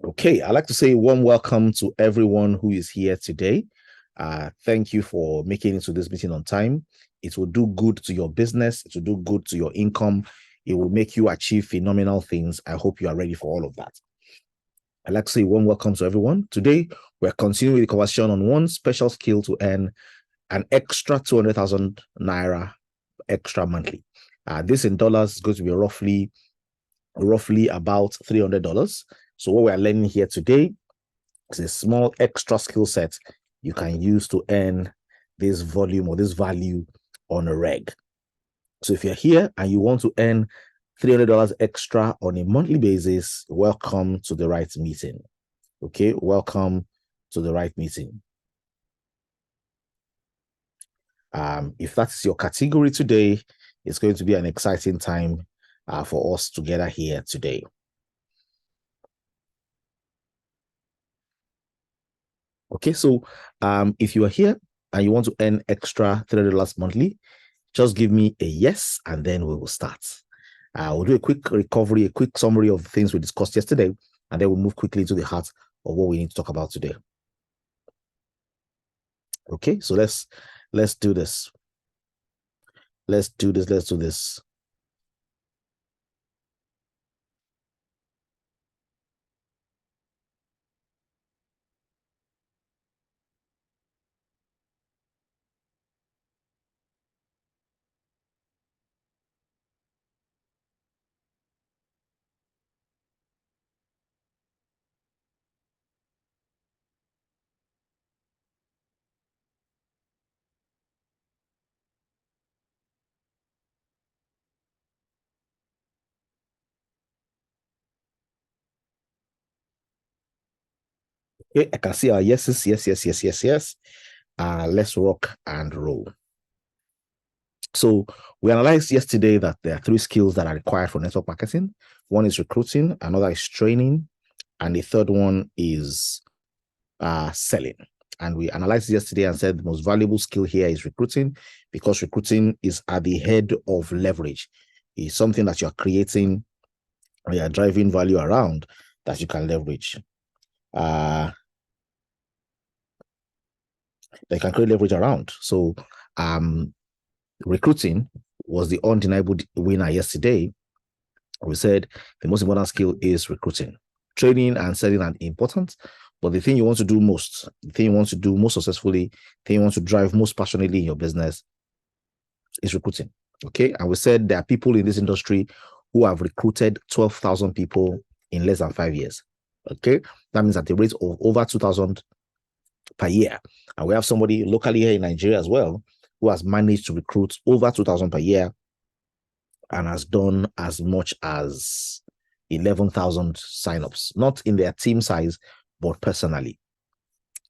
Okay, I'd like to say warm welcome to everyone who is here today. Thank you for making it to this meeting on time. It will do good to your business. It will do good to your income. It will make you achieve phenomenal things. I hope you are ready for all of that. I'd like to say warm welcome to everyone. Today, we're continuing the conversation on one special skill to earn an extra 200,000 Naira extra monthly. This in dollars is going to be roughly about $300. So what we are learning here today is a small extra skill set you can use to earn this volume or this value on a reg. So if you're here and you want to earn $300 extra on a monthly basis, welcome to the right meeting. Okay, welcome to the right meeting. If that's your category today, it's going to be an exciting time for us together here today. Okay, so if you are here and you want to earn extra $300 monthly, just give me a yes, and then we will start. We'll do a quick recovery, a quick summary of things we discussed yesterday, and then we'll move quickly to the heart of what we need to talk about today. Okay, so let's do this. Let's do this. Okay, I can see our yeses, yes. Let's rock and roll. So we analyzed yesterday that there are three skills that are required for network marketing. One is recruiting, another is training, and the third one is selling. And we analyzed yesterday and said the most valuable skill here is recruiting, because recruiting is at the head of leverage. It's something that you're creating, or you're driving value around that you can leverage. They can create leverage around. So recruiting was the undeniable winner yesterday. We said the most important skill is recruiting. Training and selling are important, but the thing you want to do most, the thing you want to do most successfully, the thing you want to drive most passionately in your business is recruiting. Okay. And we said there are people in this industry who have recruited 12,000 people in less than 5 years. Okay. That means at the rate of over 2,000 per year. And we have somebody locally here in Nigeria as well who has managed to recruit over 2,000 per year and has done as much as 11,000 signups, not in their team size, but personally.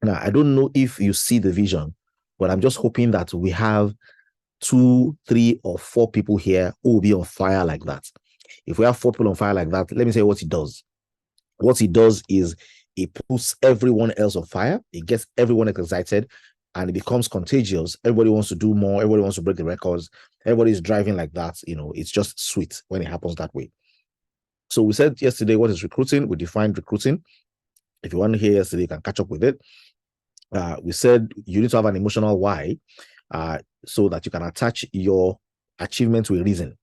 Now, I don't know if you see the vision, but I'm just hoping that we have 2, 3, or 4 people here who will be on fire like that. If we have 4 people on fire like that, let me say what he does. What he does is he puts everyone else on fire. It gets everyone excited, and it becomes contagious. Everybody wants to do more. Everybody wants to break the records. Everybody's driving like that. It's just sweet when it happens that way. So we said yesterday, what is recruiting? We defined recruiting. If you want to hear yesterday, you can catch up with it. We said you need to have an emotional why, so that you can attach your achievement to a reason.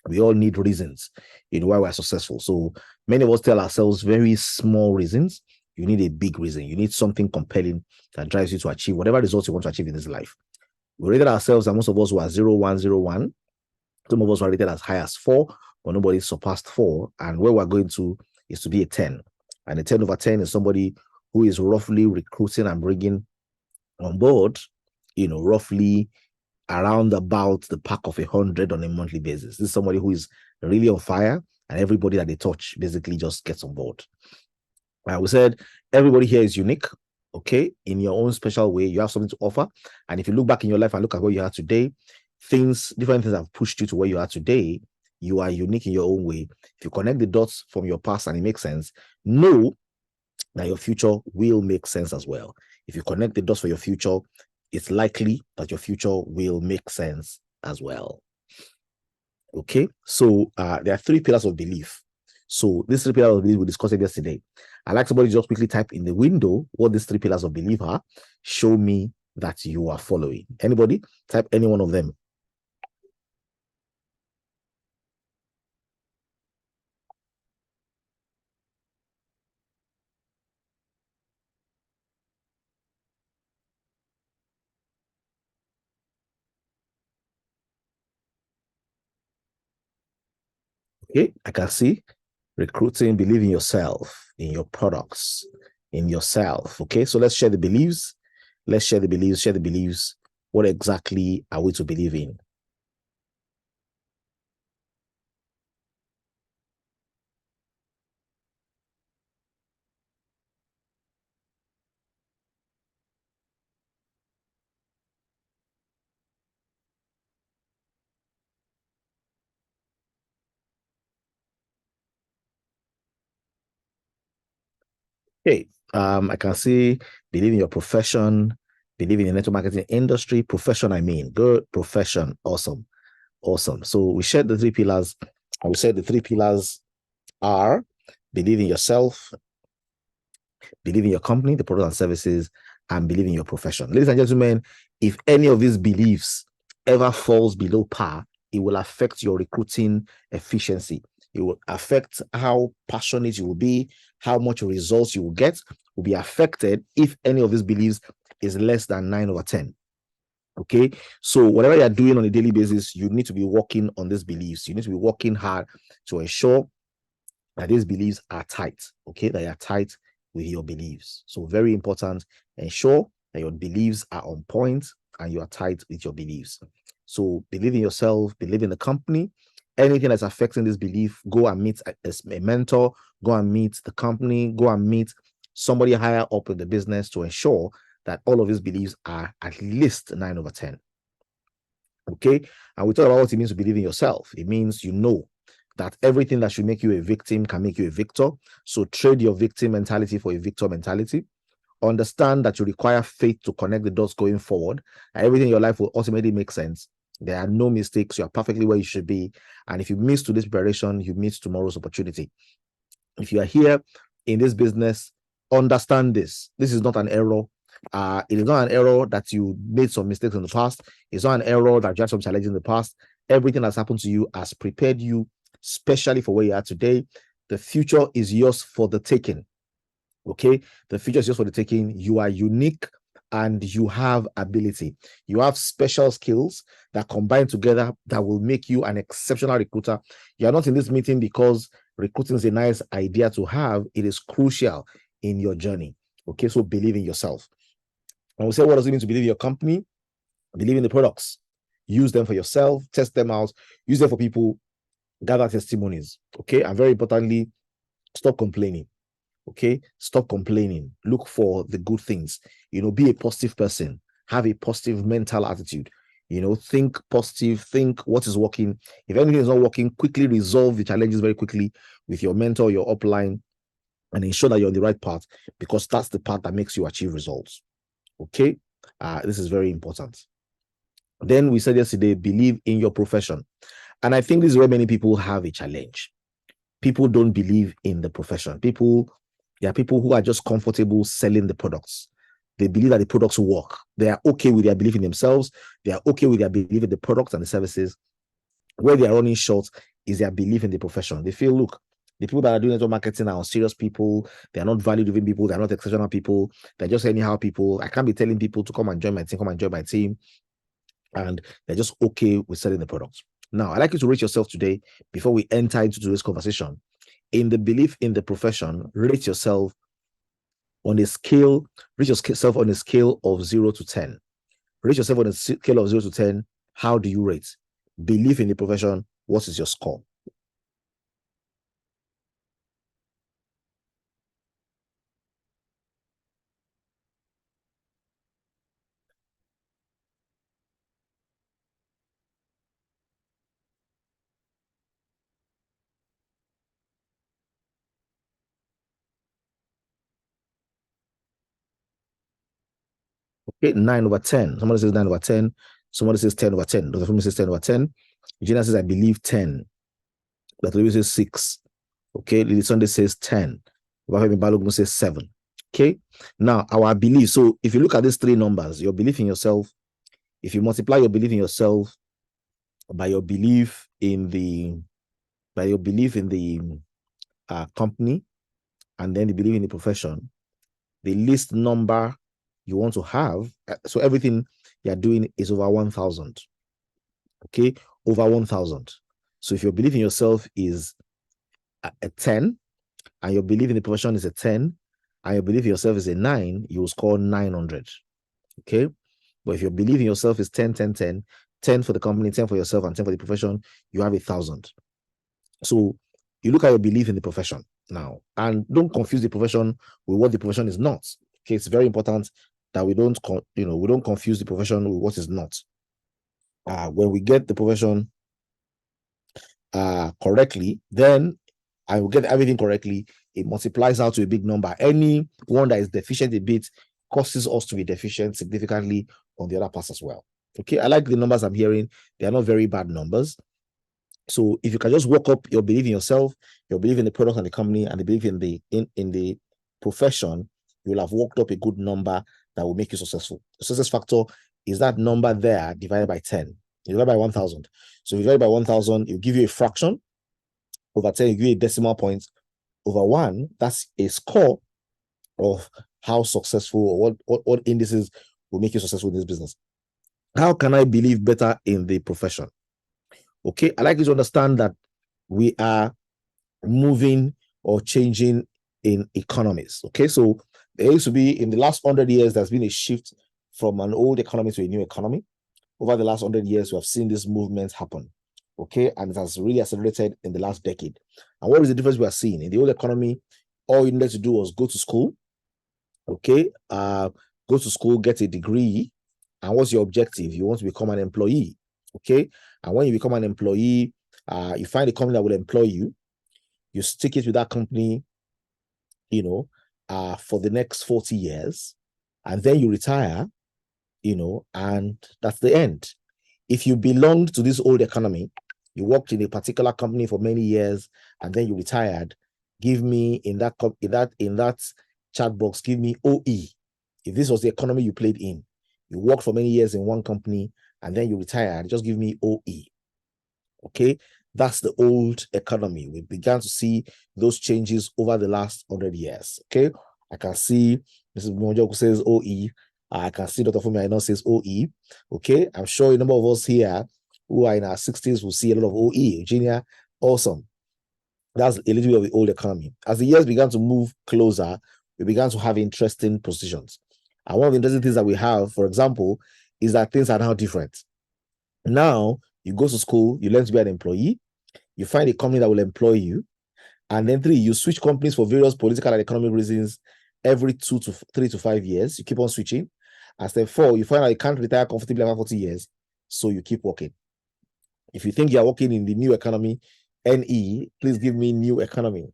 We all need reasons why we're successful. So many of us tell ourselves very small reasons. You need a big reason. You need something compelling that drives you to achieve whatever results you want to achieve in this life. We rated ourselves, and most of us were 0, 1, 0, 1. Some of us were rated as high as 4, but nobody surpassed 4. And where we're going to is to be a 10. And a 10 over 10 is somebody who is roughly recruiting and bringing on board, roughly around about the pack of 100 on a monthly basis. This is somebody who is really on fire, and everybody that they touch basically just gets on board. We said everybody here is unique, okay? In your own special way, you have something to offer. And if you look back in your life and look at where you are today, different things have pushed you to where you are today. You are unique in your own way. If you connect the dots from your past and it makes sense, know that your future will make sense as well. If you connect the dots for your future, it's likely that your future will make sense as well. Okay, so there are 3 pillars of belief. So these three pillars of belief we discussed yesterday. I like somebody just quickly type in the window what these three pillars of belief are. Show me that you are following. Anybody? Type any one of them. Okay, I can see recruiting, believe in yourself, in your products, in yourself. Okay, so let's share the beliefs. Let's share the beliefs, share the beliefs. What exactly are we to believe in? Okay, I can see believe in your profession, believe in the network marketing industry, profession, I mean, good profession, awesome, awesome. So we shared the three pillars, and we said the three pillars are believe in yourself, believe in your company, the products and services, and believe in your profession. Ladies and gentlemen, if any of these beliefs ever falls below par, it will affect your recruiting efficiency. It will affect how passionate you will be, how much results you will get will be affected if any of these beliefs is less than 9/10. Okay, so whatever you're doing on a daily basis, you need to be working on these beliefs. You need to be working hard to ensure that these beliefs are tight, okay, that you're tight with your beliefs. So very important, ensure that your beliefs are on point and you are tight with your beliefs. So believe in yourself, believe in the company. Anything that's affecting this belief, go and meet a mentor, go and meet the company, go and meet somebody higher up in the business to ensure that all of these beliefs are at least 9/10. Okay, and we talk about what it means to believe in yourself. It means you know that everything that should make you a victim can make you a victor. So trade your victim mentality for a victor mentality. Understand that you require faith to connect the dots going forward, and everything in your life will ultimately make sense. There are no mistakes. You are perfectly where you should be. And if you miss today's preparation, you miss tomorrow's opportunity. If you are here in this business, understand this. This is not an error. It is not an error that you made some mistakes in the past. It's not an error that you had some challenges in the past. Everything that's happened to you has prepared you, especially for where you are today. The future is yours for the taking. Okay, the future is yours for the taking. You are unique and you have ability. You have special skills that combine together that will make you an exceptional recruiter. You are not in this meeting because recruiting is a nice idea to have. It is crucial in your journey. Okay, so believe in yourself. And we say, what does it mean to believe in your company? Believe in the products. Use them for yourself, test them out, use them for people, gather testimonies. Okay, and very importantly, stop complaining. Okay, stop complaining. Look for the good things. Be a positive person. Have a positive mental attitude. Think positive. Think what is working. If anything is not working, quickly resolve the challenges very quickly with your mentor, your upline, and ensure that you're on the right path, because that's the path that makes you achieve results. Okay, this is very important. Then we said yesterday, believe in your profession, and I think this is where many people have a challenge. People don't believe in the profession. There are people who are just comfortable selling the products. They believe that the products work. They are okay with their belief in themselves. They are okay with their belief in the products and the services. Where they are running short is their belief in the profession. They feel, look, the people that are doing network marketing are serious people. They are not value-driven people. They are not exceptional people. They're just anyhow people. I can't be telling people to come and join my team, and they're just okay with selling the products. Now, I'd like you to rate yourself today before we enter into today's conversation. In the belief in the profession, rate yourself on a scale, rate yourself on a scale of 0 to 10. Rate yourself on a scale of 0 to 10. How do you rate? Belief in the profession, what is your score? Okay, 9/10. Somebody says 9/10. Somebody says 10/10. Dr. Fumi says 10/10. Gina says, I believe 10. Dr. Louis says 6. Okay, Lily Sunday says 10. Obafemi Balogun says 7. Okay, now our belief. So if you look at these three numbers, your belief in yourself, if you multiply your belief in yourself by your belief in the company, and then the belief in the profession, the least number you want to have, so everything you're doing is over 1,000. Okay, over 1,000. So if your belief in yourself is a 10, and your belief in the profession is a 10, and your belief in yourself is a 9, you will score 900. Okay, but if your belief in yourself is 10, 10, 10, 10 for the company, 10 for yourself, and 10 for the profession, you have 1,000. So you look at your belief in the profession now, and don't confuse the profession with what the profession is not. Okay, it's very important that we don't confuse the profession with what is not. When we get the profession correctly, then I will get everything correctly. It multiplies out to a big number. Any one that is deficient a bit causes us to be deficient significantly on the other parts as well. Okay, I like the numbers I'm hearing. They are not very bad numbers. So if you can just work up your belief in yourself, your belief in the product and the company, and the belief in the profession, you will have worked up a good number that will make you successful. The success factor is that number there divided by 10, divided by 1,000. So if you divide by 1,000, it will give you a fraction. Over 10, you give you a decimal point. Over 1, that's a score of how successful, or what indices will make you successful in this business. How can I believe better in the profession? Okay, I like you to understand that we are moving or changing in economies. Okay, so there used to be, in the last 100 years, there's been a shift from an old economy to a new economy. Over the last 100 years, we have seen this movement happen. Okay, and it has really accelerated in the last decade. And what is the difference we are seeing? In the old economy, all you needed to do was go to school. Okay, go to school, get a degree, and what's your objective? You want to become an employee. Okay, and when you become an employee, you find a company that will employ you. You stick it with that company, for the next 40 years, and then you retire, and that's the end. If you belonged to this old economy, you worked in a particular company for many years, and then you retired, give me in that chat box, give me OE. If this was the economy you played in, you worked for many years in one company, and then you retired, just give me OE. Okay, that's the old economy. We began to see those changes over the last 100 years. Okay, I can see Mrs. Monjoku says OE. I can see Dr. Fumi Aino says OE. Okay, I'm sure a number of us here who are in our 60s will see a lot of OE. Virginia, awesome. That's a little bit of the old economy. As the years began to move closer, we began to have interesting positions. And one of the interesting things that we have, for example, is that things are now different. Now, you go to school, you learn to be an employee, you find a company that will employ you, and then 3, you switch companies for various political and economic reasons every 3 to 5 years. You keep on switching. And step 4, you find out you can't retire comfortably after 40 years, so you keep working. If you think you're working in the new economy, NE, please give me new economy.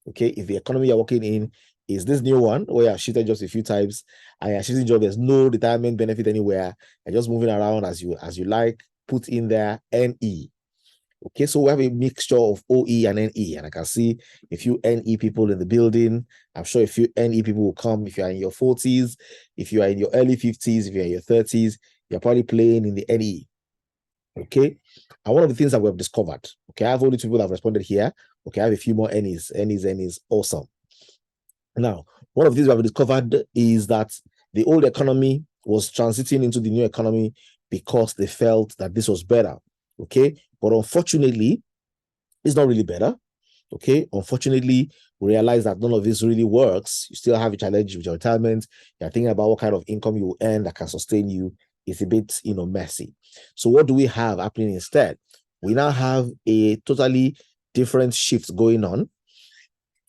Okay, if the economy you're working in is this new one where you've shifted jobs a few times, and you're shifting job, there's no retirement benefit anywhere, you're just moving around as you like, put in there NE. Okay, so we have a mixture of OE and NE, and I can see a few NE people in the building. I'm sure a few NE people will come. If you are in your 40s, if you are in your early 50s, if you're in your 30s, you're probably playing in the NE. Okay, and one of the things that we have discovered, okay, I have only 2 people that have responded here. Okay, I have a few more NEs. Awesome. Now, one of the things we have discovered is that the old economy was transiting into the new economy because they felt that this was better. Okay, but unfortunately, it's not really better. Okay, unfortunately, we realize that none of this really works. You still have a challenge with your retirement. You're thinking about what kind of income you will earn that can sustain you. It's a bit, messy. So what do we have happening instead? We now have a totally different shift going on.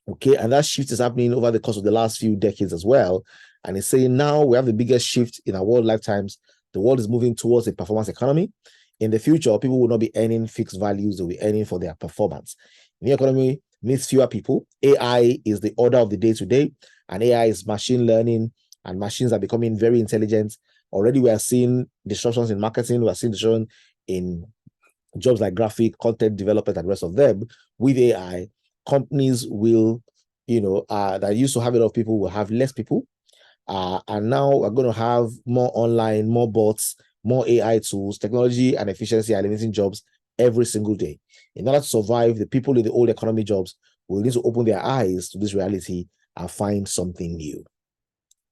Okay, and that shift is happening over the course of the last few decades as well. And it's saying now we have the biggest shift in our world lifetimes. The world is moving towards a performance economy. In the future, people will not be earning fixed values, they'll be earning for their performance. The new economy needs fewer people. AI is the order of the day today, and AI is machine learning, and machines are becoming very intelligent. Already we are seeing disruptions in marketing, we are seeing disruption in jobs like graphic, content development, and the rest of them with AI. companies will, that used to have a lot of people will have less people. And now we're going to have more online, more bots, more AI tools. Technology and efficiency are eliminating jobs every single day. In order to survive, the people in the old economy jobs will need to open their eyes to this reality and find something new.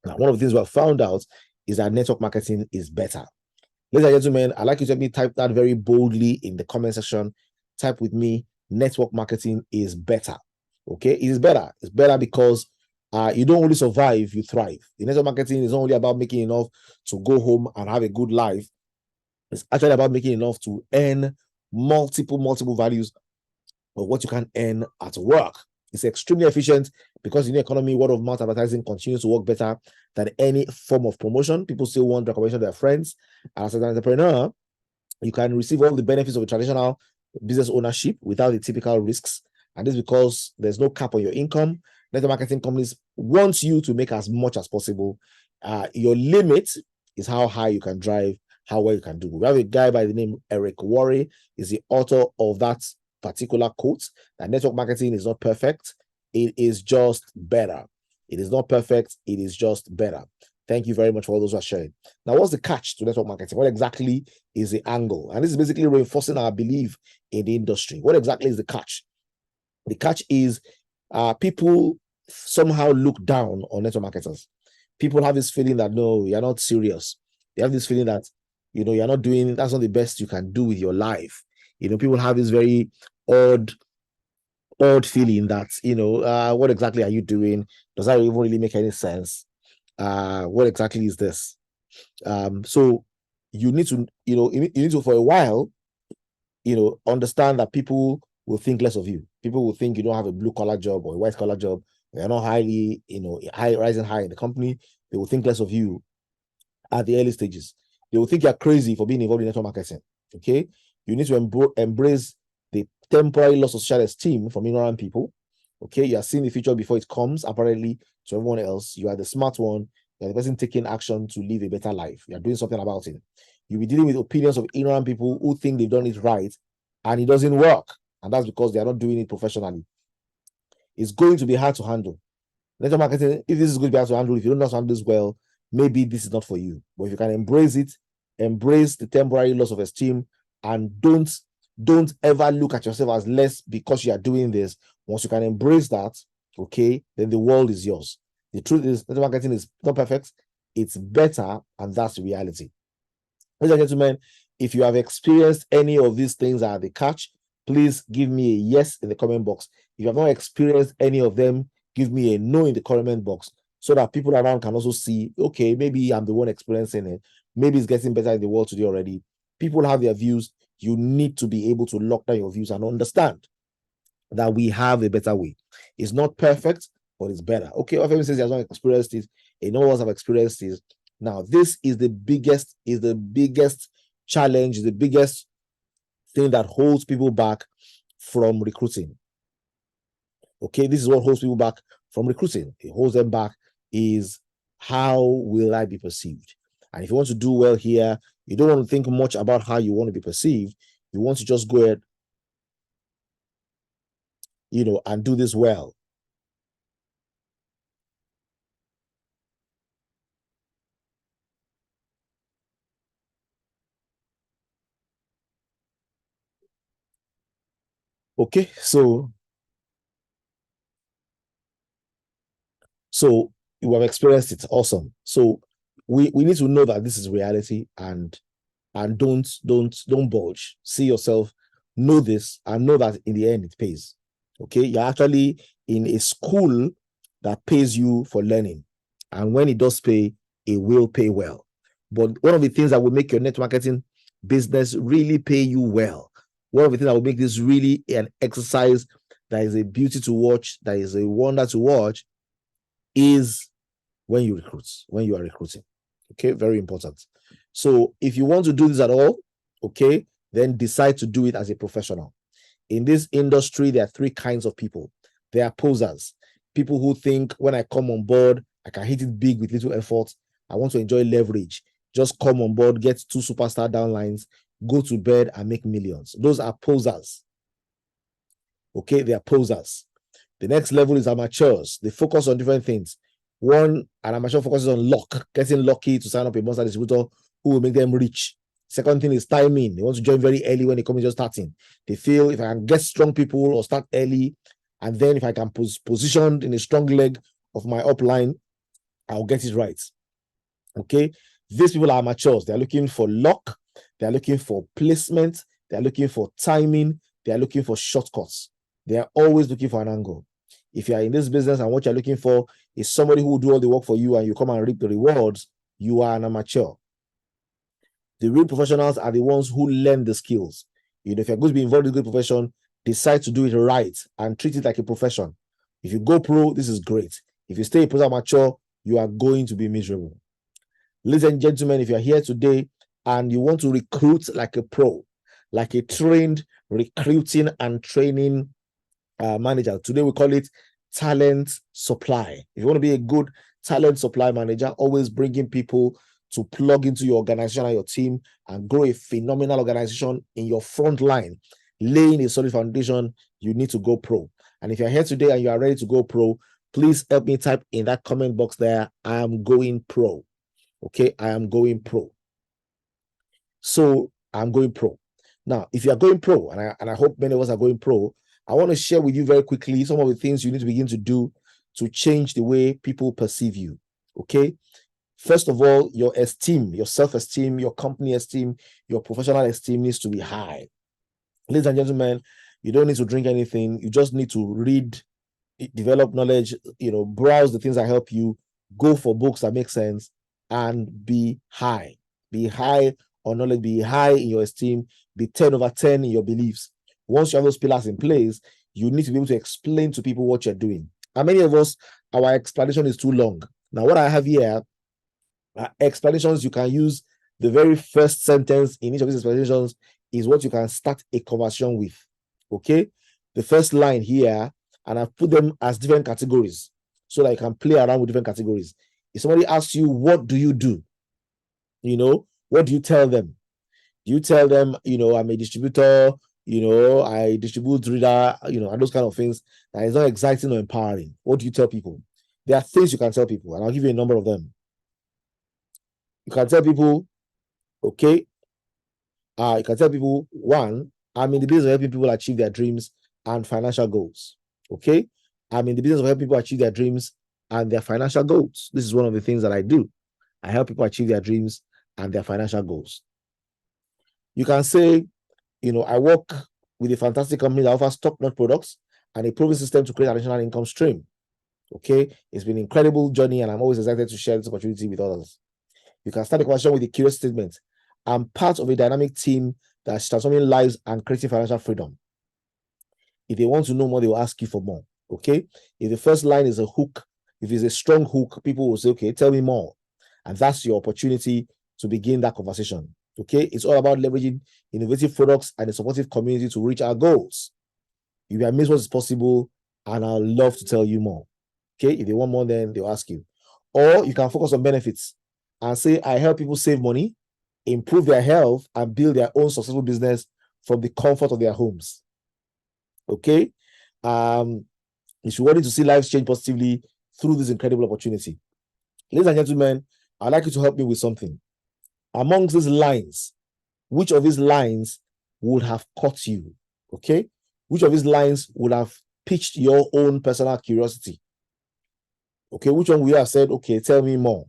Now, one of the things we have found out is that network marketing is better. Ladies and gentlemen, I'd like you to help me type that very boldly in the comment section. Type with me, network marketing is better. Okay, it is better. It's better because you don't only survive, you thrive. The network marketing is not only about making enough to go home and have a good life. It's actually about making enough to earn multiple values of what you can earn at work. It's extremely efficient because in the economy, word of mouth advertising continues to work better than any form of promotion. People still want recommendation of their friends. As an entrepreneur, you can receive all the benefits of a traditional business ownership without the typical risks. And this is because there's no cap on your income. Network marketing companies want you to make as much as possible. Your limit is how high you can drive, how well you can do. We have a guy by the name Eric Worre, is the author of that particular quote, that network marketing is not perfect. It is just better. It is not perfect. It is just better. Thank you very much for all those who are sharing. Now, what's the catch to network marketing? What exactly is the angle? And this is basically reinforcing our belief in the industry. What exactly is the catch? The catch is people somehow look down on network marketers. People have this feeling that, no, you're not serious. They have this feeling that, you're not doing, that's not the best you can do with your life. People have this very odd feeling that, what exactly are you doing? Does that even really make any sense? What exactly is this? So you need to, you need to, for a while, understand that people will think less of you. People will think you don't have a blue collar job or a white collar job. You're not highly, rising high in the company. They will think less of you at the early stages. They will think you're crazy for being involved in network marketing. Okay, you need to embrace the temporary loss of social esteem from ignorant people. Okay, you are seeing the future before it comes, apparently, to everyone else. You are the smart one. You're the person taking action to live a better life. You're doing something about it. You'll be dealing with opinions of ignorant people who think they've done it right, and it doesn't work. And that's because they are not doing it professionally. It's going to be hard to handle. Network marketing, if this is going to be hard to handle, if you don't know how to handle this well, maybe this is not for you. But if you can embrace it, embrace the temporary loss of esteem, and don't ever look at yourself as less because you are doing this. Once you can embrace that, okay, then the world is yours. The truth is, network marketing is not perfect. It's better, and that's the reality. Ladies and gentlemen, if you have experienced any of these things that are the catch, please give me a yes in the comment box. If you have not experienced any of them, give me a no in the comment box so that people around can also see, okay, maybe I'm the one experiencing it. Maybe it's getting better in the world today already. People have their views. You need to be able to lock down your views and understand that we have a better way. It's not perfect, but it's better. Okay, FMI says he has not experienced it. No one else have experienced it. Now, this is the biggest challenge, the biggest thing that holds people back from recruiting. Okay, this is what holds people back from recruiting. It holds them back is, how will I be perceived? And if you want to do well here, you don't want to think much about how you want to be perceived. You want to just go ahead, and do this well. Okay, so you have experienced it. Awesome. So we need to know that this is reality, and don't budge. See yourself, know this, and know that in the end it pays. Okay, you're actually in a school that pays you for learning, and when it does pay, it will pay well. But one of the things that will make your network marketing business really pay you well, one of the things that will make this really an exercise that is a beauty to watch, that is a wonder to watch, is when you are recruiting. Okay, very important. So if you want to do this at all, okay, then decide to do it as a professional. In this industry, there are three kinds of people. There are posers, people who think, when I come on board, I can hit it big with little effort. I want to enjoy leverage. Just come on board, get 2 superstar downlines, go to bed and make millions. Those are posers. Okay, they are posers. The next level is amateurs. They focus on different things. One, an amateur focuses on luck, getting lucky to sign up a monster distributor who will make them rich. Second thing is timing. They want to join very early when the company is just starting. They feel if I can get strong people or start early, and then if I can position in a strong leg of my upline, I'll get it right. Okay, these people are amateurs. They're looking for luck. They're looking for placement. They're looking for timing. They're looking for shortcuts. They are always looking for an angle. If you are in this business and what you're looking for is somebody who will do all the work for you and you come and reap the rewards, you are an amateur. The real professionals are the ones who learn the skills. You know, if you're going to be involved in a good profession, decide to do it right and treat it like a profession. If you go pro, this is great. If you stay pro amateur, you are going to be miserable. Ladies and gentlemen, if you're here today and you want to recruit like a pro, like a trained recruiting and training manager, today we call it talent supply. If you want to be a good talent supply manager, always bringing people to plug into your organization and your team and grow a phenomenal organization in your front line, laying a solid foundation, you need to go pro. And if you're here today and you are ready to go pro, please help me type in that comment box there, I am going pro. Okay, I am going pro. So I'm going pro. Now, if you are going pro, and I hope many of us are going pro, I want to share with you very quickly some of the things you need to begin to do to change the way people perceive you. Okay. First of all, your esteem, your self-esteem, your company esteem, your professional esteem needs to be high. Ladies and gentlemen, you don't need to drink anything. You just need to read, develop knowledge, browse the things that help you, go for books that make sense, and be high. Be high on knowledge, be high in your esteem, be 10 over 10 in your beliefs. Once you have those pillars in place, you need to be able to explain to people what you're doing. And many of us, our explanation is too long. Now, what I have here are explanations you can use. The very first sentence in each of these explanations is what you can start a conversation with. Okay? The first line here, and I've put them as different categories so that you can play around with different categories. If somebody asks you, what do you do? What do you tell them? Do you tell them, I'm a distributor, I distribute reader, and those kind of things that is not exciting or empowering? What do you tell people? There are things you can tell people, and I'll give you a number of them. You can tell people, okay, you can tell people, one, I'm in the business of helping people achieve their dreams and financial goals. Okay, I'm in the business of helping people achieve their dreams and their financial goals. This is one of the things that I do. I help people achieve their dreams and their financial goals. You can say, I work with a fantastic company that offers top-notch products and a proven system to create an additional income stream. Okay, it's been an incredible journey, and I'm always excited to share this opportunity with others. You can start the conversation with a curious statement. I'm part of a dynamic team that's transforming lives and creating financial freedom. If they want to know more, they will ask you for more. Okay, if the first line is a hook, if it's a strong hook, people will say, okay, tell me more. And that's your opportunity to begin that conversation. Okay, it's all about leveraging innovative products and a supportive community to reach our goals. You will miss what is possible, and I'll love to tell you more. Okay, if they want more, then they'll ask you. Or you can focus on benefits and say, I help people save money, improve their health, and build their own successful business from the comfort of their homes. Okay, if you wanted to see lives change positively through this incredible opportunity. Ladies and gentlemen, I'd like you to help me with something. Amongst these lines, which of these lines would have caught you? Okay, which of these lines would have piqued your own personal curiosity? Okay, which one will you have said, okay, tell me more?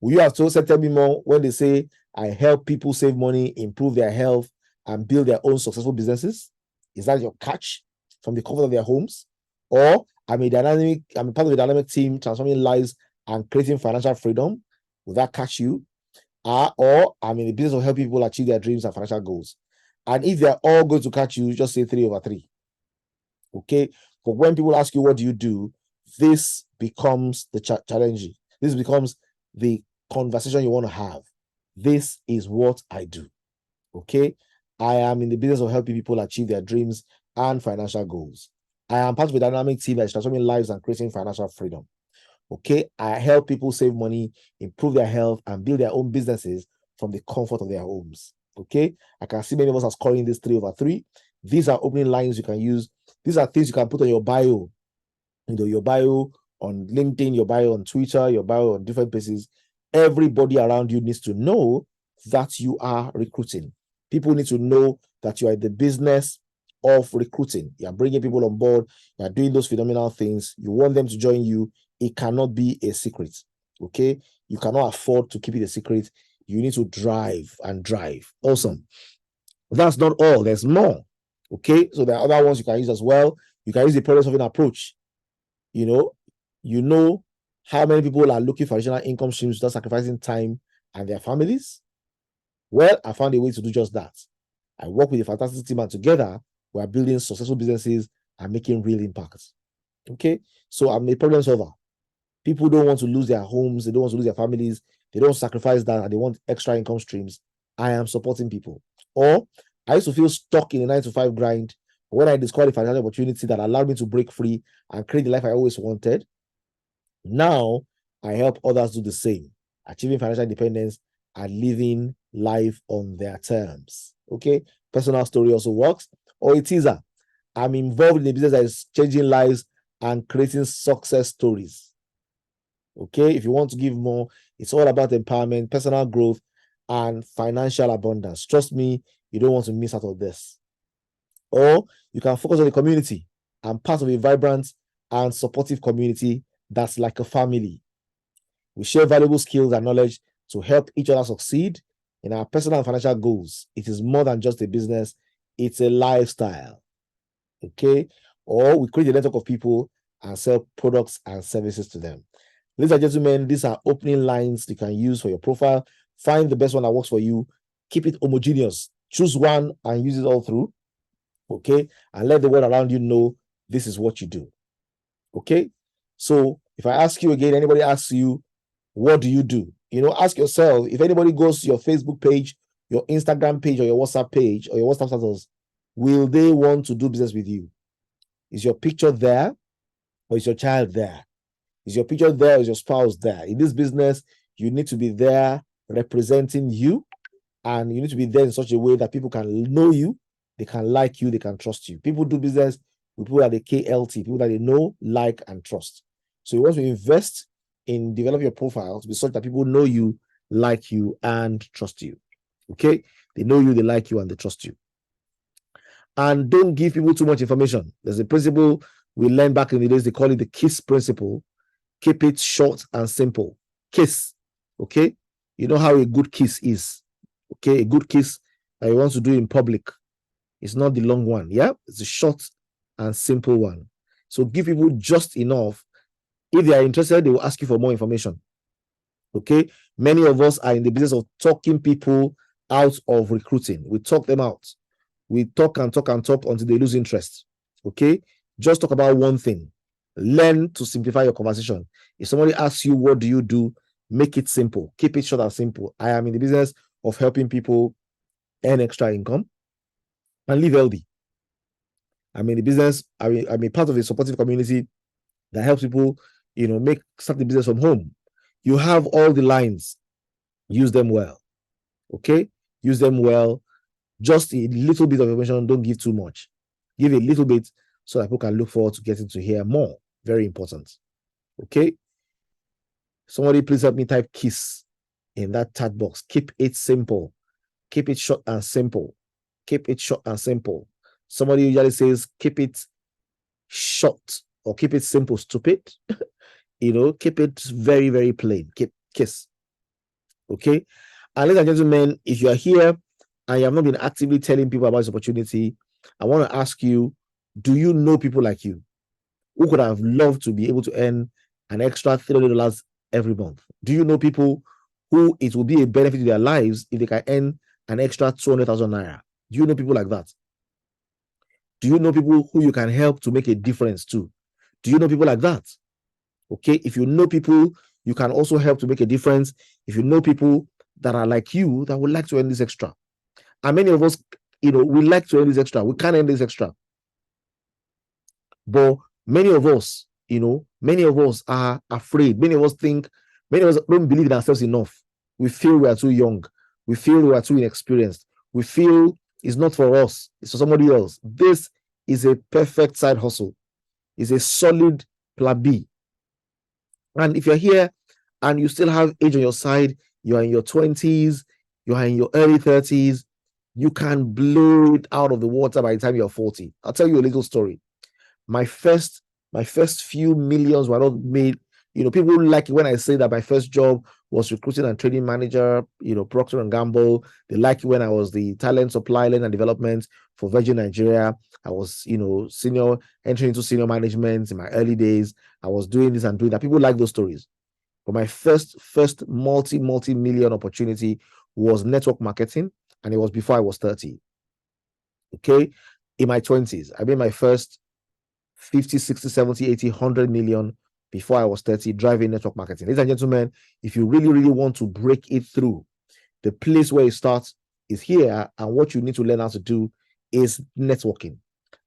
Will you have said, tell me more when they say, I help people save money, improve their health, and build their own successful businesses? Is that your catch from the comfort of their homes? Or I'm a part of a dynamic team transforming lives and creating financial freedom? Will that catch you? Or I'm in the business of helping people achieve their dreams and financial goals. And if they're all going to catch you, just say 3 over 3. Okay? But when people ask you, what do you do? This becomes the challenge. This becomes the conversation you want to have. This is what I do. Okay? I am in the business of helping people achieve their dreams and financial goals. I am part of a dynamic team that is transforming lives and creating financial freedom. Okay, I help people save money, improve their health, and build their own businesses from the comfort of their homes. Okay, I can see many of us are scoring this 3 over 3. These are opening lines you can use. These are things you can put on your bio. your bio on LinkedIn, your bio on Twitter, your bio on different places. Everybody around you needs to know that you are recruiting. People need to know that you are in the business of recruiting. You are bringing people on board. You are doing those phenomenal things. You want them to join you. It cannot be a secret. Okay? You cannot afford to keep it a secret. You need to drive and drive. Awesome. That's not all. There's more. Okay? So there are other ones you can use as well. You can use the problem-solving approach. You know how many people are looking for additional income streams without sacrificing time and their families? Well, I found a way to do just that. I work with a fantastic team, and together we are building successful businesses and making real impact. Okay, so I'm a problem solver. People don't want to lose their homes, they don't want to lose their families, they don't sacrifice that, and they want extra income streams. I am supporting people. Or I used to feel stuck in a 9 to 5 grind. When I discovered a financial opportunity that allowed me to break free and create the life I always wanted, now I help others do the same, achieving financial independence and living life on their terms. Okay, personal story also works. Or a teaser. I'm involved in a business that is changing lives and creating success stories. Okay, if you want to give more, it's all about empowerment, personal growth, and financial abundance. Trust me, you don't want to miss out on this. Or you can focus on the community. I'm part of a vibrant and supportive community that's like a family. We share valuable skills and knowledge to help each other succeed in our personal and financial goals. It is more than just a business, it's a lifestyle. Okay? Or we create a network of people and sell products and services to them. Ladies and gentlemen, these are opening lines you can use for your profile. Find the best one that works for you. Keep it homogeneous. Choose one and use it all through. Okay? And let the world around you know this is what you do. Okay? So if I ask you again, anybody asks you, what do you do? Ask yourself, if anybody goes to your Facebook page, your Instagram page, or your WhatsApp page, or your WhatsApp status, will they want to do business with you? Is your picture there, or is your child there? Is your picture there, or is your spouse there? In this business, you need to be there representing you, and you need to be there in such a way that people can know you, they can like you, they can trust you. People do business with people that they KLT, people that they know, like, and trust. So you want to invest in developing your profile to be such that people know you, like you, and trust you. Okay? They know you, they like you, and they trust you. And don't give people too much information. There's a principle we learned back in the days. They call it the KISS principle. Keep it short and simple. KISS. Okay? You know how a good kiss is. Okay? A good kiss that you want to do in public. It's not the long one. Yeah? It's a short and simple one. So give people just enough. If they are interested, they will ask you for more information. Okay? Many of us are in the business of talking people out of recruiting. We talk them out. We talk and talk and talk until they lose interest. Okay? Just talk about one thing. Learn to simplify your conversation. If somebody asks you, what do you do? Make it simple. Keep it short and simple. I am in the business of helping people earn extra income and live healthy. I'm in the business. I'm a part of a supportive community that helps people, start the business from home. You have all the lines. Use them well. Okay? Use them well. Just a little bit of information. Don't give too much. Give a little bit so that people can look forward to getting to hear more. Very important. Okay? Somebody please help me type KISS in that chat box. Keep it simple. Keep it short and simple. Keep it short and simple. Somebody usually says, keep it short or keep it simple, stupid. Keep it very, very plain. Keep KISS. Okay? And ladies and gentlemen, if you are here and you have not been actively telling people about this opportunity, I want to ask you, do you know people like you who could have loved to be able to earn an extra $300 every month? Do you know people who it will be a benefit to their lives if they can earn an extra 200,000 naira? Do you know people like that? Do you know people who you can help to make a difference to? Do you know people like that? Okay, if you know people, you can also help to make a difference. If you know people that are like you that would like to earn this extra. And many of us, we like to earn this extra. We can't earn this extra. But many of us are afraid. Many of us don't believe in ourselves enough. We feel we are too young. We feel we are too inexperienced. We feel it's not for us. It's for somebody else. This is a perfect side hustle. It's a solid Plan B. And if you're here and you still have age on your side, you are in your 20s, you are in your early 30s, you can blow it out of the water by the time you're 40. I'll tell you a little story. My first few millions were not made. People like it when I say that my first job was recruiting and training manager, Procter and Gamble. They like it when I was the talent supply, learning and development for Virgin Nigeria. I was, entering into senior management in my early days. I was doing this and doing that. People like those stories. But my first multi-million opportunity was network marketing, and it was before I was 30. Okay. In my 20s, I made my first 50, 60, 70, 80, 100 million before I was 30 driving network marketing. Ladies and gentlemen, if you really, really want to break it through, the place where it starts is here. And what you need to learn how to do is networking.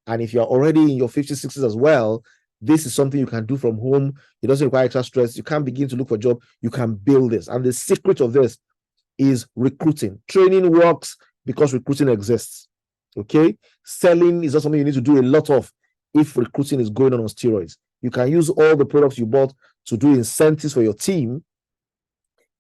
And if you're already in your 50s, 60s as well, this is something you can do from home. It doesn't require extra stress. You can't begin to look for a job. You can build this. And the secret of this is recruiting. Training works because recruiting exists. Okay? Selling is not something you need to do a lot of if recruiting is going on steroids. You can use all the products you bought to do incentives for your team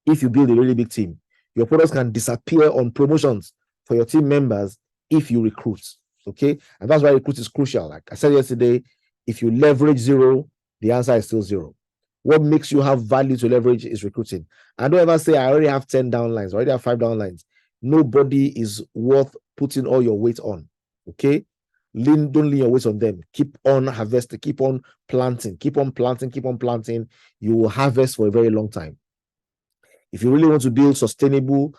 if you build a really big team. Your products can disappear on promotions for your team members if you recruit. Okay? And that's why recruit is crucial. Like I said yesterday, if you leverage zero, the answer is still zero. What makes you have value to leverage is recruiting. And don't ever say, I already have 10 downlines, I already have 5 downlines. Nobody is worth putting all your weight on. Okay? Don't lean your weight on them. Keep on harvesting, keep on planting, keep on planting, keep on planting. You will harvest for a very long time. If you really want to build sustainable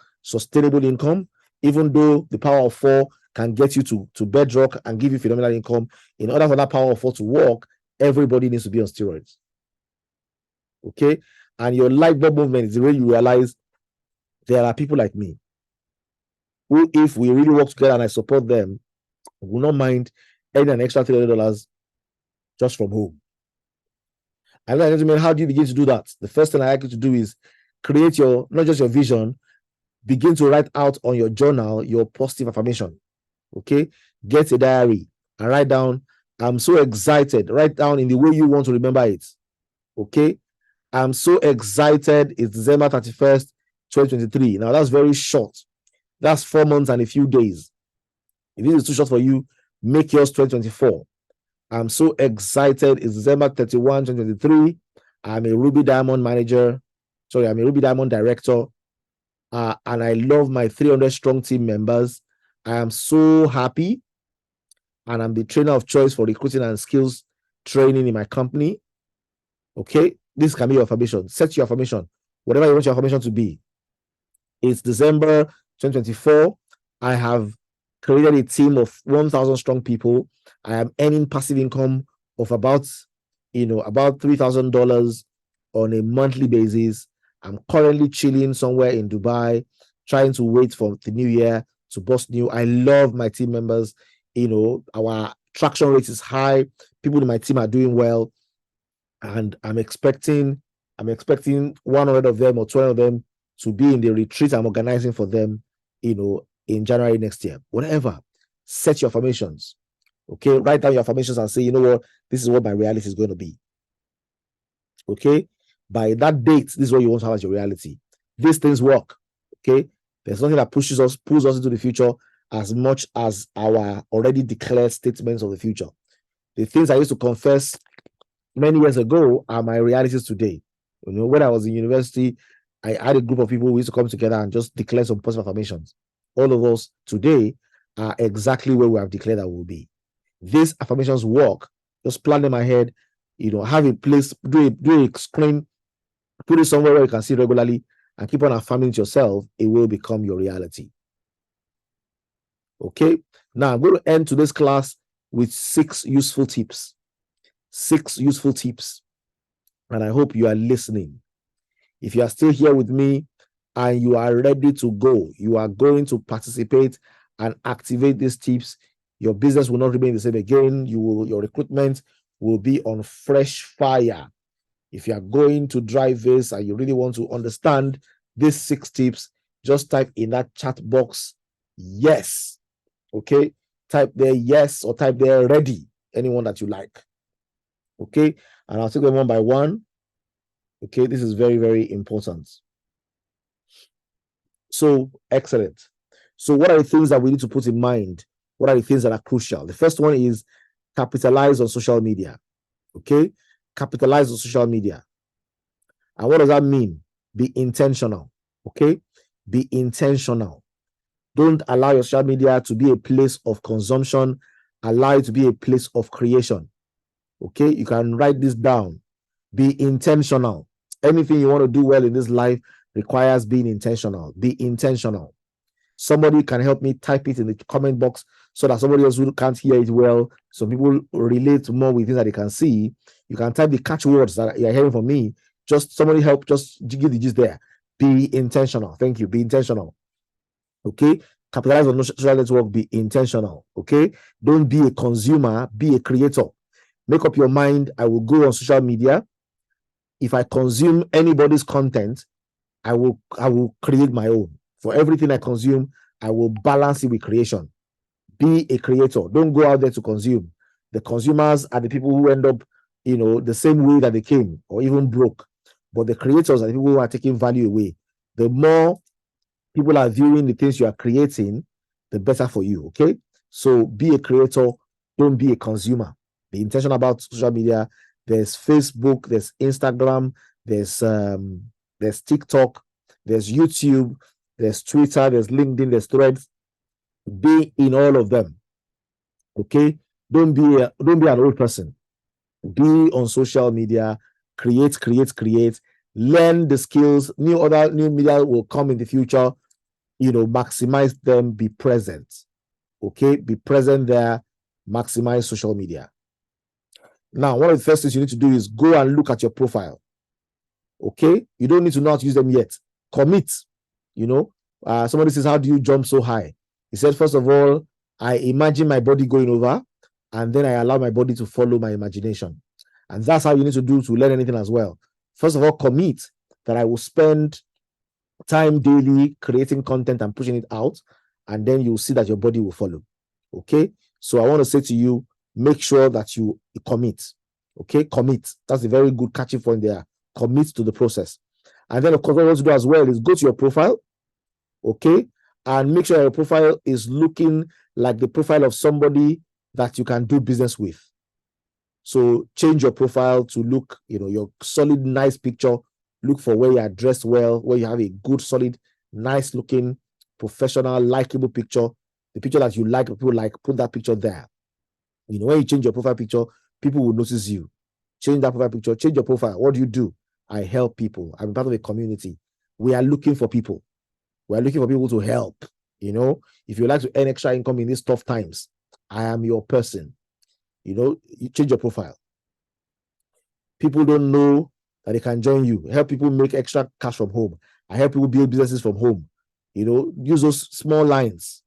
income, even though the power of 4 can get you to bedrock and give you phenomenal income, in order for that power of 4 to work, everybody needs to be on steroids. Okay? And your light bulb movement is the way you realize there are people like me who, if we really work together and I support them, will not mind earning an extra $300 just from home. And then, gentlemen, how do you begin to do that? The first thing I like you to do is create not just your vision, begin to write out on your journal your positive affirmation. Okay? Get a diary and write down, I'm so excited. Write down in the way you want to remember it. Okay? I'm so excited. It's December 31st, 2023. Now, that's very short. That's 4 months and a few days. If this is too short for you, make yours 2024. I'm so excited. It's December 31, 2023. I'm a Ruby Diamond manager. Sorry, I'm a Ruby Diamond director. And I love my 300 strong team members. I am so happy. And I'm the trainer of choice for recruiting and skills training in my company. Okay? This can be your affirmation. Set your affirmation. Whatever you want your affirmation to be. It's December 2024. I have created a team of 1,000 strong people. I am earning passive income of about $3,000 on a monthly basis. I'm currently chilling somewhere in Dubai, trying to wait for the new year to bust new. I love my team members. Our traction rate is high. People in my team are doing well. And I'm expecting 100 of them or 20 of them to be in the retreat I'm organizing for them, in January next year. Whatever. Set your affirmations. Okay? Write down your affirmations and say, you know what? This is what my reality is going to be. Okay? By that date, this is what you want to have as your reality. These things work. Okay? There's nothing that pulls us into the future as much as our already declared statements of the future. The things I used to confess many years ago are my realities today. When I was in university, I had a group of people who used to come together and just declare some positive affirmations. All of us today are exactly where we have declared that we'll be. These affirmations work. Just plan them ahead. Have a place, do a screen, put it somewhere where you can see regularly, and keep on affirming it yourself. It will become your reality. Okay? Now, I'm going to end today's class with 6 useful tips. 6 useful tips. And I hope you are listening. If you are still here with me and you are ready to go, you are going to participate and activate these tips, your business will not remain the same again. Your recruitment will be on fresh fire. If you are going to drive this and you really want to understand these 6 tips, just type in that chat box, yes. Okay? Type there yes or type there ready, anyone that you like. Okay, and I'll take them one by one. Okay, this is very, very important. So, excellent. So, what are the things that we need to put in mind? What are the things that are crucial? The first one is capitalize on social media. Okay, capitalize on social media. And what does that mean? Be intentional. Okay, be intentional. Don't allow your social media to be a place of consumption. Allow it to be a place of creation. Okay, you can write this down. Be intentional. Anything you want to do well in this life requires being intentional. Be intentional. Somebody can help me type it in the comment box so that somebody else who can't hear it well, so people relate more with things that they can see. You can type the catchwords that you're hearing from me. Just somebody help, just give the gist there. Be intentional. Thank you. Be intentional. Okay. Capitalize on social network. Be intentional. Okay. Don't be a consumer. Be a creator. Make up your mind. I will go on social media. If I consume anybody's content, I will create my own. For everything I consume, I will balance it with creation. Be a creator. Don't go out there to consume. The consumers are the people who end up, the same way that they came, or even broke. But the creators are the people who are taking value away. The more people are viewing the things you are creating, the better for you. Okay. So be a creator. Don't be a consumer. Be intentional about social media. There's Facebook, there's Instagram, there's TikTok, there's YouTube, there's Twitter, there's LinkedIn, there's Threads. Be in all of them. Okay. Don't be an old person. Be on social media. Create. Learn the skills. New media will come in the future. Maximize them. Be present. Okay. Be present there. Maximize social media. Now, one of the first things you need to do is go and look at your profile. Okay. You don't need to know how to use them yet. Commit. Somebody says, how do you jump so high? He said, first of all, I imagine my body going over, and then I allow my body to follow my imagination. And that's how you need to do to learn anything as well. First of all, commit that I will spend time daily creating content and pushing it out, and then you'll see that your body will follow. Okay. So I want to say to you, make sure that you commit. Okay. Commit. That's a very good catchy point there. Commit to the process. And then, of course, what I want to do as well is go to your profile. Okay. And make sure your profile is looking like the profile of somebody that you can do business with. So change your profile to look, your solid, nice picture. Look for where you are dressed well, where you have a good, solid, nice looking, professional, likable picture. The picture that you like, people like, put that picture there. When you change your profile picture, people will notice you. Change that profile picture, change your profile. What do? I help people. I'm part of a community. We are looking for people. We are looking for people to help. If you like to earn extra income in these tough times, I am your person. You change your profile. People don't know that they can join you. Help people make extra cash from home. I help people build businesses from home. Use those small lines.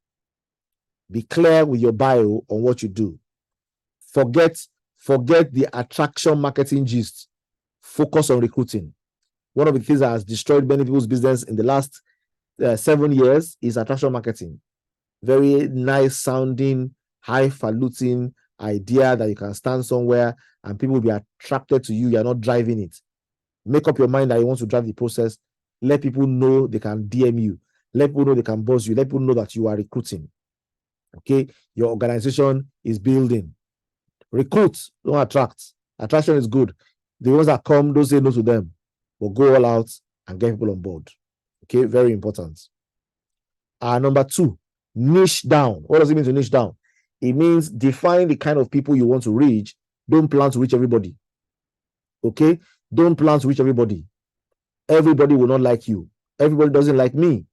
Be clear with your bio on what you do. Forget the attraction marketing gist. Focus on recruiting. One of the things that has destroyed many people's business in the last 7 years is attraction marketing. Very nice sounding, highfalutin idea that you can stand somewhere and people will be attracted to you. You're not driving it. Make up your mind that you want to drive the process. Let people know they can DM you. Let people know they can buzz you. Let people know that you are recruiting. Okay. Your organization is building. Recruit, don't attract. Attraction is good. The ones that come, don't say no to them, but go all out and get people on board. Okay. Very important. Number 2, niche down. What does it mean to niche down? It means define the kind of people you want to reach. Don't plan to reach everybody. Okay. Don't plan to reach everybody. Everybody will not like you. Everybody doesn't like me.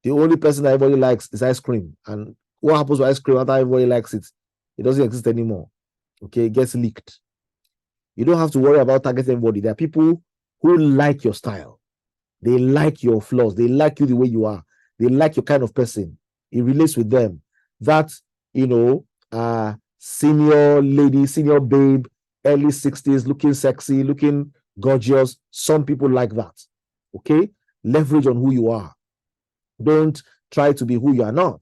The only person that everybody likes is ice cream. And what happens to ice cream after everybody likes it? It doesn't exist anymore. Okay. It gets leaked. You don't have to worry about targeting everybody. There are people who like your style. They like your flaws. They like you the way you are. They like your kind of person. It relates with them. That, senior lady, senior babe, early 60s, looking sexy, looking gorgeous. Some people like that. Okay? Leverage on who you are. Don't try to be who you are not.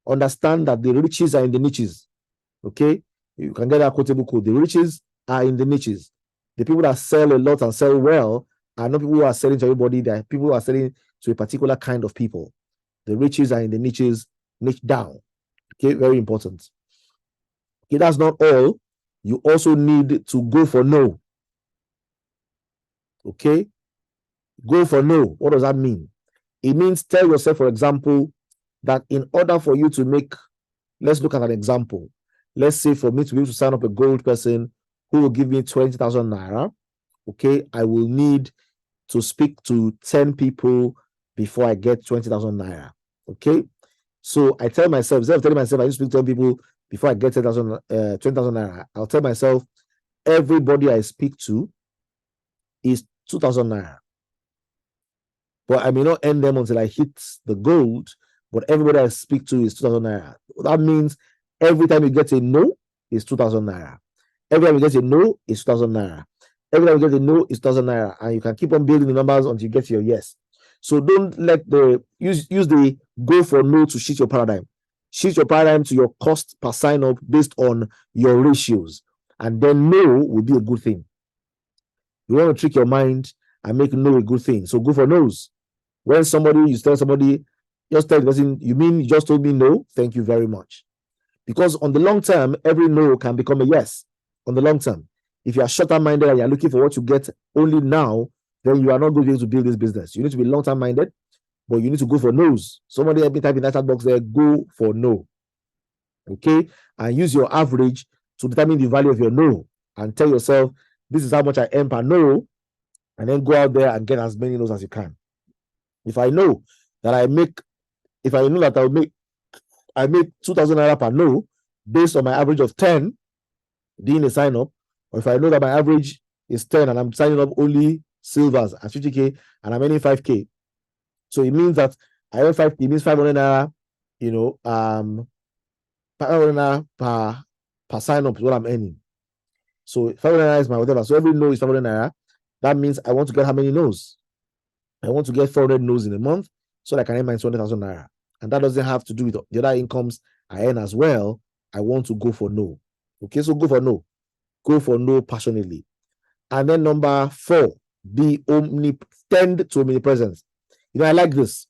Understand that the riches are in the niches. Okay? You can get that quotable code. The riches are in the niches. The people that sell a lot and sell well are not people who are selling to everybody. They are people who are selling to a particular kind of people. The riches are in the niches, niche down. Okay, very important. Okay, that's not all. You also need to go for no. Okay, go for no. What does that mean? It means tell yourself, for example, that in order for you to make, let's look at an example. Let's say for me to be able to sign up a gold person who will give me 20,000 naira, okay, I will need to speak to 10 people before I get 20,000 naira. Okay, so I tell myself, instead of telling myself I need to speak to 10 people before I get 20,000 naira, I'll tell myself everybody I speak to is 2,000 naira. But I may not end them until I hit the gold, but everybody I speak to is 2,000 naira. That means every time you get a no, is 2,000 naira. Every time you get a no, is 2,000 naira. Every time you get a no, is 2,000 naira. And you can keep on building the numbers until you get your yes. So don't let use the go for no to shift your paradigm. Shift your paradigm to your cost per sign up based on your ratios. And then no will be a good thing. You want to trick your mind and make no a good thing. So go for no's. When you tell somebody, just tell the person, you mean you just told me no? Thank you very much. Because on the long term, every no can become a yes. On the long term, if you are short-term minded and you are looking for what you get only now, then you are not going to be able to build this business. You need to be long-term minded, but you need to go for no's. Somebody help me type in that chat box there, go for no. Okay? And use your average to determine the value of your no. And tell yourself, this is how much I earn per no, and then go out there and get as many no's as you can. If I know that I make 2,000 naira per no based on my average of 10 doing a sign up, or if I know that my average is 10 and I'm signing up only silvers at 50K and I'm earning 5K, so it means that I earn 5K, it means 500 naira, 500 naira per sign up is what I'm earning. So 500 naira is my whatever. So every no is 500 naira. That means I want to get how many no's? I want to get 400 no's in a month so that I can earn my 20,000 naira. And that doesn't have to do with the other incomes I earn as well. I want to go for no. Okay, so go for no. Go for no passionately. And then number 4, tend to omnipresence. I like this.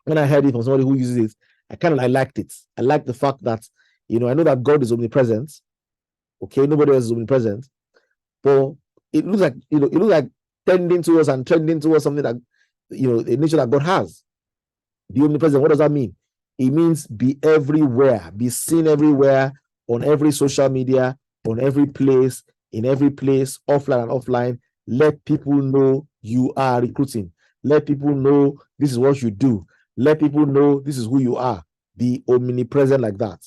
When I heard it from somebody who uses it, I liked it. I like the fact that, I know that God is omnipresent. Okay, nobody else is omnipresent. But it looks like tending towards and trending towards something that, the nature that God has. Be omnipresent. What does that mean? It means be everywhere, be seen everywhere, on every social media, on every place, in every place, offline and offline. Let people know you are recruiting. Let people know this is what you do. Let people know this is who you are. Be omnipresent like that.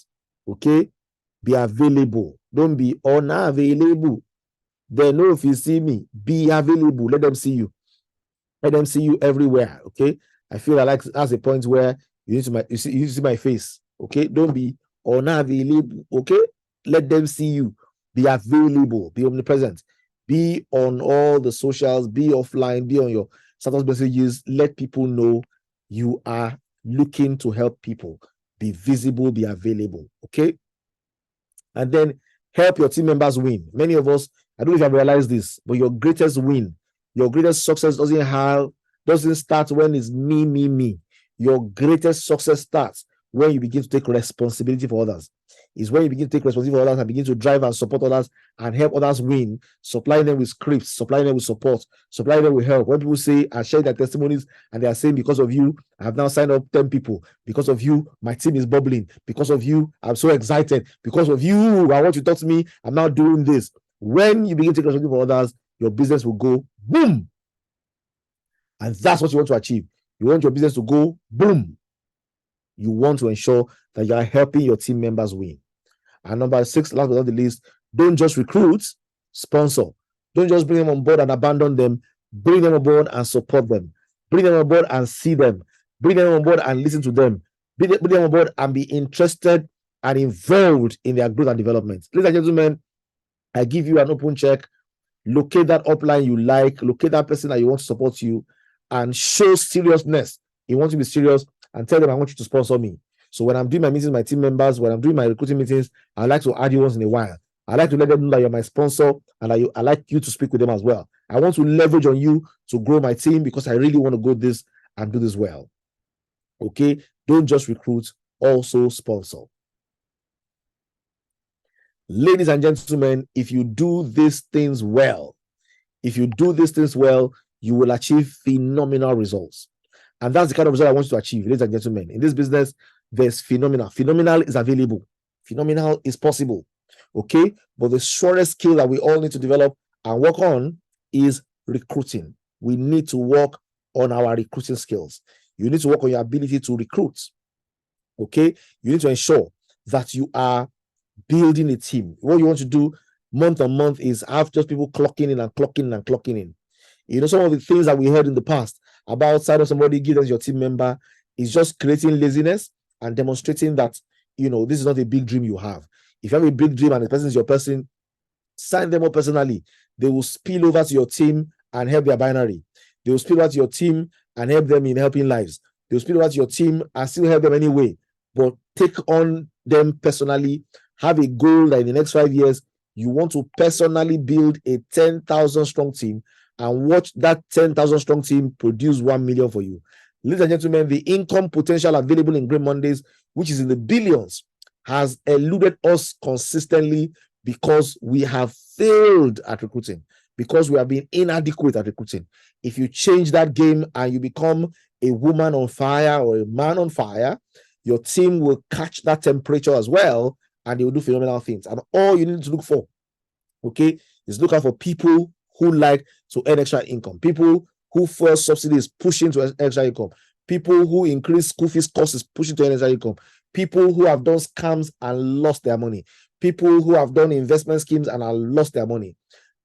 Okay? Be available. Don't be unavailable. They know if you see me, be available. Let them see you. Let them see you everywhere. Okay? I feel like that's a point where you need to see my face. Okay? Don't be unavailable. Okay? Let them see you. Be available. Be omnipresent. Be on all the socials. Be offline. Be on your status messages. Let people know you are looking to help people. Be visible. Be available. Okay? And then help your team members win. Many of us, I don't know if you have realized this, but your greatest win, your greatest success doesn't start when it's me. Your greatest success starts when you begin to take responsibility for others. Is when you begin to take responsibility for others and begin to drive and support others and help others win, supplying them with scripts, supplying them with support, supplying them with help. When people say and share their testimonies and they are saying, because of you, I have now signed up 10 people. Because of you, my team is bubbling. Because of you, I'm so excited. Because of you, I want you to talk to me. I'm now doing this. When you begin to take responsibility for others, your business will go boom. And that's what you want to achieve. You want your business to go boom. You want to ensure that you are helping your team members win. And number 6, last but not the least, don't just recruit, sponsor. Don't just bring them on board and abandon them. Bring them on board and support them. Bring them on board and see them. Bring them on board and listen to them. Bring them on board and be interested and involved in their growth and development. Ladies and gentlemen, I give you an open check. Locate that upline you like. Locate that person that you want to support you and show seriousness. You want to be serious and tell them, I want you to sponsor me. So when I'm doing my meetings with my team members, when I'm doing my recruiting meetings, I like to add you once in a while. I like to let them know that you're my sponsor, and I like you to speak with them as well. I want to leverage on you to grow my team because I really want to go this and do this well. Okay, don't just recruit, also sponsor. Ladies and gentlemen, if you do these things well, you will achieve phenomenal results. And that's the kind of result I want you to achieve, ladies and gentlemen. In this business, there's phenomenal. Phenomenal is available. Phenomenal is possible. Okay, but the surest skill that we all need to develop and work on is recruiting. We need to work on our recruiting skills. You need to work on your ability to recruit. Okay, you need to ensure that you are building a team. What you want to do month on month is have just people clocking in and clocking and clocking in. You know, some of the things that we heard in the past about side of somebody, give us your team member, is just creating laziness and demonstrating that, you know, this is not a big dream you have. If you have a big dream and the person is your person, sign them up personally. They will spill over to your team and help their binary. They will spill over to your team and help them in helping lives. They will spill over to your team and still help them anyway. But take on them personally. Have a goal that in the next 5 years, you want to personally build a 10,000 strong team and watch that 10,000 strong team produce 1 million for you. Ladies and gentlemen, the income potential available in Great Mondays, which is in the billions, has eluded us consistently because we have failed at recruiting, because we have been inadequate at recruiting. If you change that game and you become a woman on fire or a man on fire, your team will catch that temperature as well, and they will do phenomenal things. And all you need to look for, okay, is look out for people who like to earn extra income, people who first subsidy is pushing to extra income, people who increase school fees costs is pushing to earn extra income, people who have done scams and lost their money, people who have done investment schemes and have lost their money.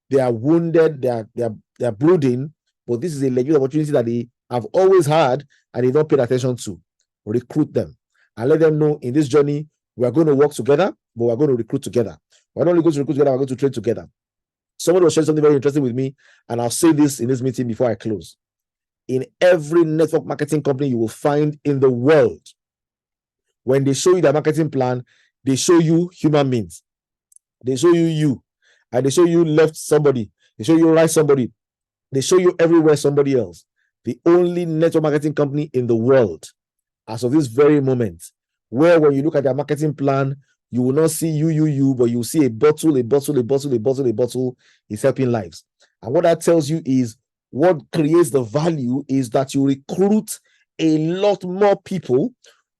They are wounded, they are brooding, but this is a legit opportunity that they have always had and they don't pay attention to. Recruit them and let them know in this journey we are going to work together, but we're going to recruit together. We're not only going to recruit together, we're going to train together. Someone was sharing something very interesting with me, and I'll say this in this meeting before I close. In every network marketing company you will find in the world, when they show you their marketing plan, they show you human beings. They show you, and they show you left somebody. They show you right somebody. They show you everywhere somebody else. The only network marketing company in the world, as of this very moment, where when you look at their marketing plan, you will not see you, but you will see a bottle is helping lives. And what that tells you is what creates the value is that you recruit a lot more people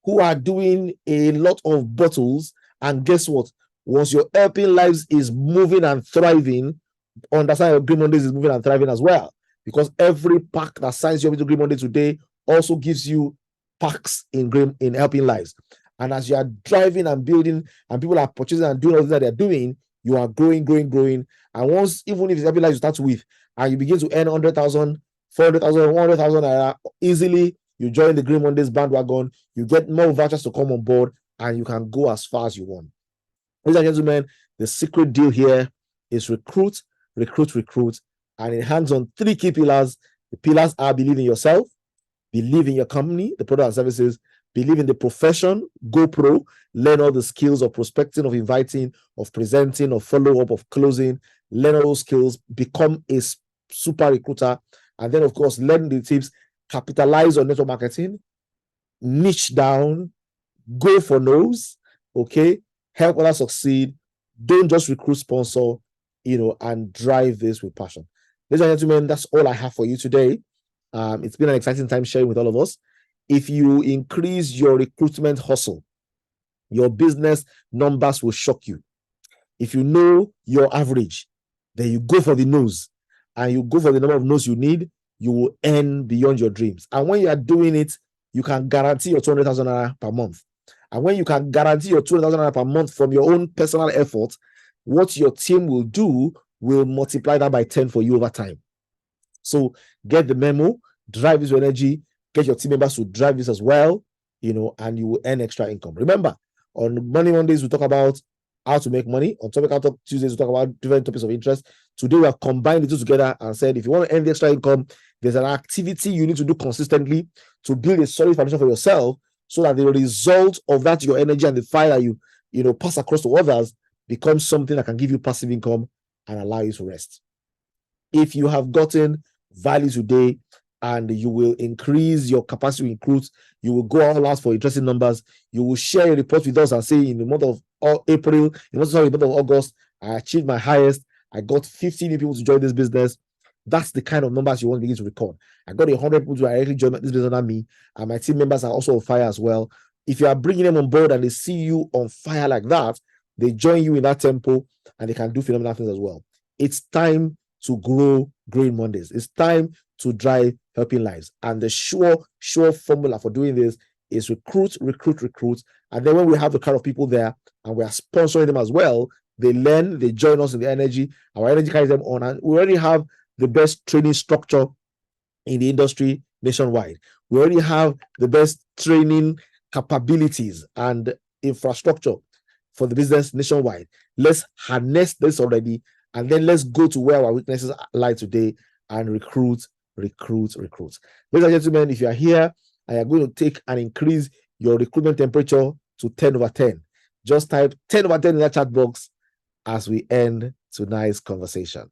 who are doing a lot of bottles. And guess what? Once your helping lives is moving and thriving, understand your Green Mondays is moving and thriving as well. Because every pack that signs you up into Green Monday today also gives you packs in helping lives. And as you are driving and building and people are purchasing and doing all that they're doing, you are growing. And once, even if it's helping lives you start with, and you begin to earn 100,000, 400,000, 100,000 easily, you join the Green Mondays bandwagon, you get more vouchers to come on board, and you can go as far as you want. Ladies and gentlemen, the secret deal here is recruit, and it hangs on 3 key pillars. The pillars are believe in yourself, believe in your company, the product and services, believe in the profession, go pro, learn all the skills of prospecting, of inviting, of presenting, of follow-up, of closing, learn all those skills, become a super recruiter, and then, of course, learn the tips, capitalize on network marketing, niche down, go for no's, okay, help others succeed, don't just recruit, sponsor, and drive this with passion. Ladies and gentlemen, that's all I have for you today. It's been an exciting time sharing with all of us. If you increase your recruitment hustle, your business numbers will shock you. If you know your average, then you go for the nose and you go for the number of no's you need, you will earn beyond your dreams. And when you are doing it, you can guarantee your 200,000 naira per month. And when you can guarantee your 200,000 naira per month from your own personal effort, what your team will do will multiply that by 10 for you over time. So get the memo, drive this energy, get your team members to drive this as well, and you will earn extra income. Remember, on Money Mondays, we talk about how to make money. On Topic Out Talk Tuesdays, we talk about different topics of interest. Today, we have combined the two together and said, if you want to earn the extra income, there's an activity you need to do consistently to build a solid foundation for yourself so that the result of that, your energy and the fire that you pass across to others, become something that can give you passive income and allow you to rest. If you have gotten value today and you will increase your capacity to recruit, you will go all out for interesting numbers, you will share a report with us and say, in the month of April, in the month of August, I achieved my highest. I got 50 new people to join this business. That's the kind of numbers you want to begin to record. I got 100 people to directly join this business under me, and my team members are also on fire as well. If you are bringing them on board and they see you on fire like that, they join you in that tempo and they can do phenomenal things as well. It's time to grow Growing Mondays. It's time to drive helping lives. And the sure formula for doing this is recruit. And then when we have the kind of people there and we are sponsoring them as well, they learn, they join us in the energy, our energy carries them on, and we already have the best training structure in the industry nationwide. We already have the best training capabilities and infrastructure for the business nationwide. Let's harness this already, and then let's go to where our weaknesses lie today and recruit. Ladies and gentlemen, if you are here and you're going to take and increase your recruitment temperature to 10/10, just type 10/10 in that chat box as we end tonight's conversation.